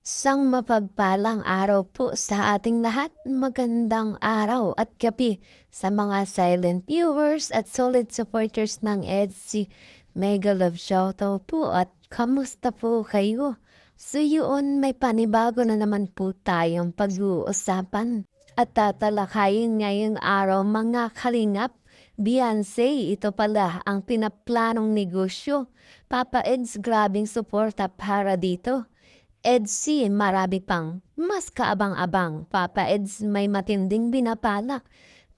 Isang mapagpalang araw po sa ating lahat. Magandang araw at gabi sa mga silent viewers at solid supporters ng EDC. Mega love shoutout po at kamusta po kayo? So yun, may panibago na naman po tayong pag-uusapan at tatalakayin ngayong araw mga kalingap. Beyonce, ito pala ang pinaplanong negosyo. Papa Eds, grabing suporta para dito. EDC, marami pang mas kaabang-abang. Papa Eds, may matinding binapalak.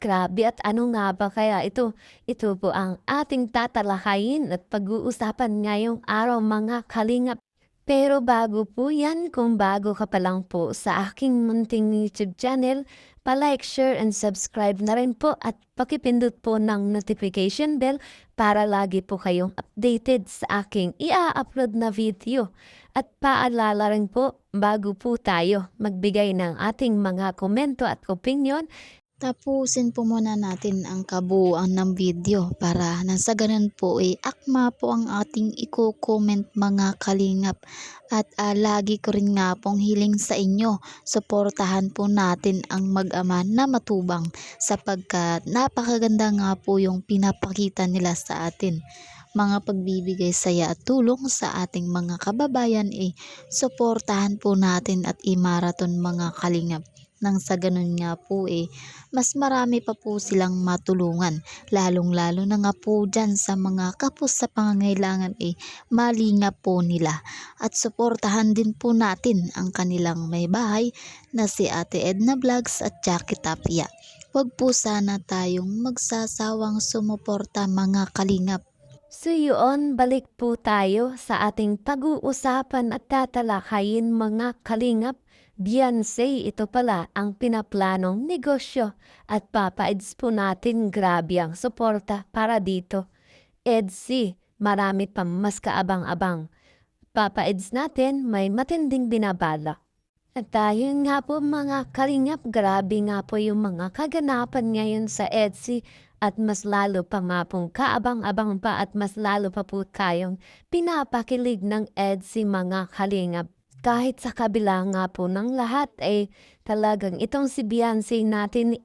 Grabe, at ano nga ba kaya ito? Ito po ang ating tatalakayin at pag-uusapan ngayong araw mga kalingap. Pero bago po yan, kung bago ka pa lang po sa aking munting YouTube channel, pa-like, share, and subscribe na rin po at pakipindot po ng notification bell para lagi po kayong updated sa aking i-upload na video. At paalala rin po, bago po tayo magbigay ng ating mga komento at opinion, Tapusin po muna natin ang kabuuan ng video para nang sa ganun po akma po ang ating i-comment mga kalingap. At lagi ko rin nga pong hiling sa inyo, suportahan po natin ang mag-ama na matubang sapagkat napakaganda nga po yung pinapakita nila sa atin. Mga pagbibigay saya at tulong sa ating mga kababayan suportahan po natin at i-marathon mga kalingap. Nang sa ganun nga po mas marami pa po silang matulungan, lalong-lalo na nga po dyan sa mga kapos sa pangangailangan malingap po nila. At suportahan din po natin ang kanilang may bahay na si Ate Edna Vlogs at Jackie Tapia. Huwag po sana tayong magsasawang sumuporta mga kalingap. so yun, balik po tayo sa ating pag-uusapan at tatalakayin mga kalingap. Beyonce, ito pala ang pinaplanong negosyo at papaids po natin grabe ang suporta para dito. EDC, marami pang mas kaabang-abang. Papaids natin may matinding binabala. At dahil nga po mga kalingap, grabe nga po yung mga kaganapan ngayon sa EDC at mas lalo pa nga pong kaabang-abang pa at mas lalo pa po tayong pinapakilig ng EDC mga kalingap. Kahit sa kabila nga po ng lahat talagang itong si Beyonce natin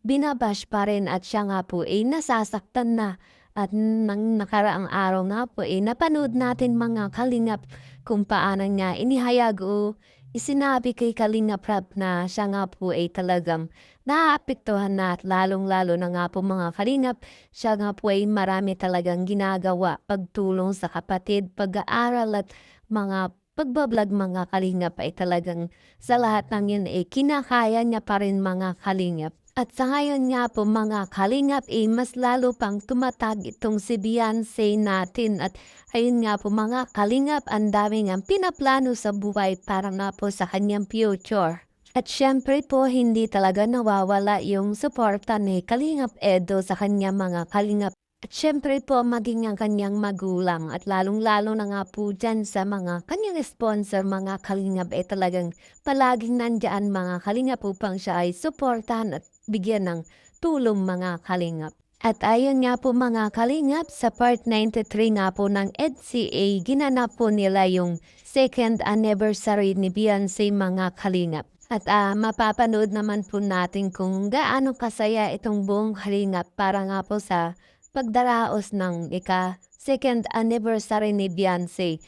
binabash pa rin at siya nga po nasasaktan na. At nang nakaraang araw nga po napanood natin mga kalingap kung paano nga inihayag o isinabi kay Kalingap Rap na siya nga po talagang naapektuhan na at lalong-lalo na nga po mga kalingap, siya nga po marami talagang ginagawa, pagtulong sa kapatid, pag-aaral at mga pagbablog mga kalingap talagang sa lahat ng yun kinakaya niya pa rin mga kalingap. At sa ngayon nga po mga kalingap mas lalo pang tumatag itong si Beyonce natin at ayun nga po mga kalingap, ang dami nga pinaplano sa buhay para nga po sa kanyang future. At syempre po hindi talaga nawawala yung suporta ni Kalingap Edo sa kanyang mga kalingap. At syempre po maging ang kanyang magulang at lalong-lalo na nga po dyan sa mga kanyang sponsor mga kalingap talagang palaging nandyan mga kalingap upang siya ay suportahan at bigyan ng tulong mga kalingap. At ayon nga po mga kalingap, sa part 93 nga po ng EDCA, ginanap po nila yung second anniversary ni Beyonce mga kalingap. At mapapanood naman po natin kung gaano kasaya itong buong kalingap para nga po sa pagdaraos ng second anniversary ni Beyonce.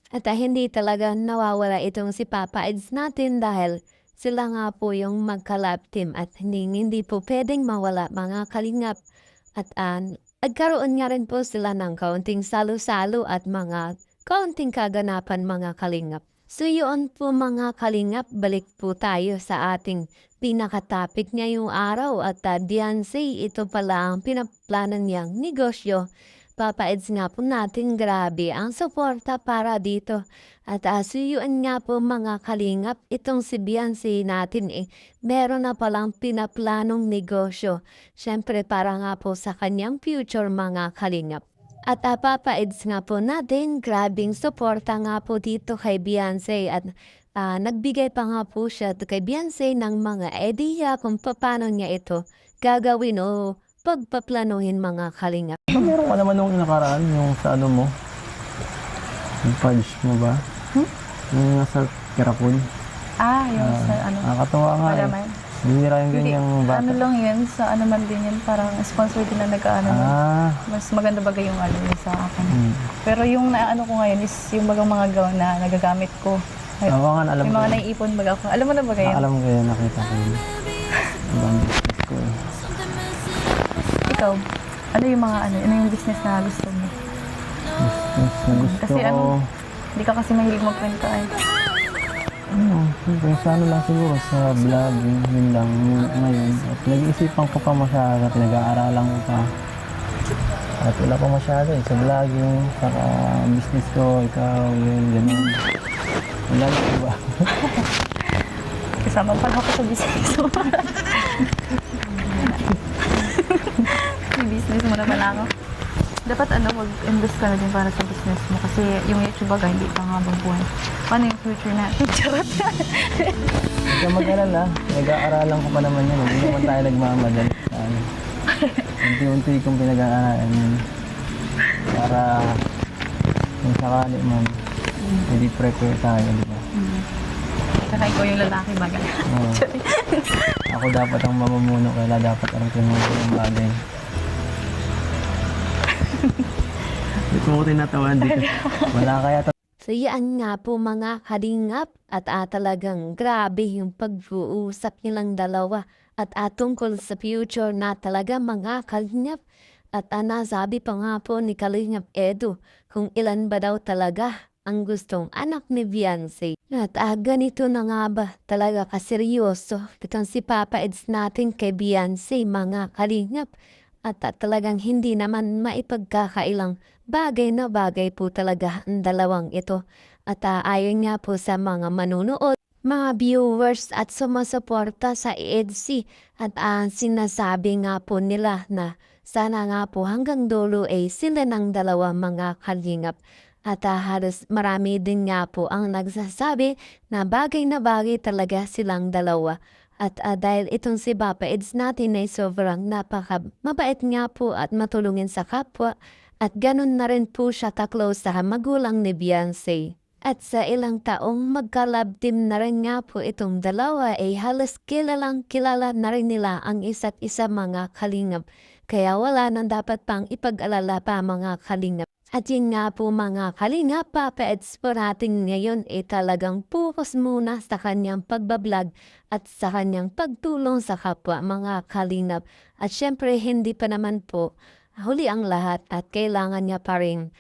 At hindi talaga nawawala itong si Papa Eds natin dahil sila nga po yung mag-collab team at hindi po pwedeng mawala mga kalingap. At nagkaroon nga rin po sila ng kaunting salo-salo at mga kaunting kaganapan mga kalingap. So yun po mga kalingap, balik po tayo sa ating pinaka-topic ngayong araw at Beyonce, ito pala ang pinaplano niyang negosyo. Papaids nga po natin grabe ang suporta para dito. At suyuan nga po mga kalingap, itong si Beyonce natin meron na palang pinaplanong negosyo. Siyempre para nga po sa kanyang future mga kalingap. At papaids nga po natin, grabing suporta nga po dito kay Beyonce at nagbigay pa nga po siya kay Beyonce ng mga idea kung paano niya ito gagawin o pagpaplanuhin mga kalingap. Meron ka naman nung nakaraan yung sa ano mo, yung pudge mo ba? Yung nasa Kirapul. Yung sa ano, Nakakatuwa nga eh. palaman. Bihira yung Hindi, ganyang bata. ano lang yun, sa ano man din yun, parang sponsor din na nag-ano. Mas maganda bagay yung ano yun sa akin. Pero yung naano ko ngayon is yung bagang mga gown na nagagamit ko. Oo nga, alam Yung ko. mga naiipon baga ko. Alam mo na ba kayo? Alam ko yun, nakita ko yun. Ibang business ko eh. Ikaw, ano yung mga ano yung business na gusto mo? Business na gusto Kasi ko. ano, hindi ka kasi mahilig magkwento ay. Siyempre, sa ano lang siguro, sa vlogging, yun lang ngayon. At nag-iisipan ko pa masyado at nag-aaralan ko pa. At wala pa masyado eh, sa vlogging, saka business ko, ikaw, yun, ganun. Wala na ba? Kasama pa ako sa business mo. May business mo na pala ako. Dapat ano, mag-invest ka na din para sa business mo. Kasi yung YouTube baga, hindi pa nga buhay. Paano yung future natin? Charot. Huwag ka mag-alala, nag-aaralan ko pa naman yan. Hindi naman tayo nagmamadali sa ano. Unti-unti kong pinag-aaralan yun. Para kung sakali man, hindi prepare tayo, di ba? Saka ikaw yung lalaki baga. Oo. Ako dapat ang mamumuno, kaya dapat alam ko yung bagay. Dito mo ko tinatawan dito. Wala kaya So yan nga po mga kalingap at talagang grabe yung pag-uusap nilang dalawa at tungkol sa future na talaga mga kalingap. At nasabi pa nga po ni Kalingap Edu kung ilan ba daw talaga ang gustong anak ni Beyonce. At ganito na nga ba talaga kaseryoso itong si Papa Eds natin kay Beyonce mga kalingap. At talagang hindi naman maipagkakailang bagay na bagay po talaga ang dalawang ito. At ayon nga po sa mga manunood, mga viewers at sumusuporta sa EDC at sinasabi nga po nila na sana nga po hanggang dulo ay sila ng dalawa mga kalingap. At halos marami din nga po ang nagsasabi na bagay talaga silang dalawa. At dahil itong si Papa Eds natin ay sobrang mabait nga po at matulungin sa kapwa at ganun na rin po siya ka-close sa magulang ni Beyonce. At sa ilang taong magka-love team na rin nga po itong dalawa ay halos kilalang kilala na rin nila ang isa't isa mga kalingap. Kaya wala nang dapat pang ipag-alala pa mga kalingap. At yun nga po mga kalingap, Papa Eds po natin ngayon ay talagang focus muna sa kanyang pagbablog at sa kanyang pagtulong sa kapwa mga kalingap. At syempre hindi pa naman po huli ang lahat at kailangan niya pa rin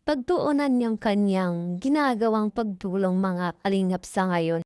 pagtuunan yung kanyang ginagawang pagtulong mga kalingap sa ngayon.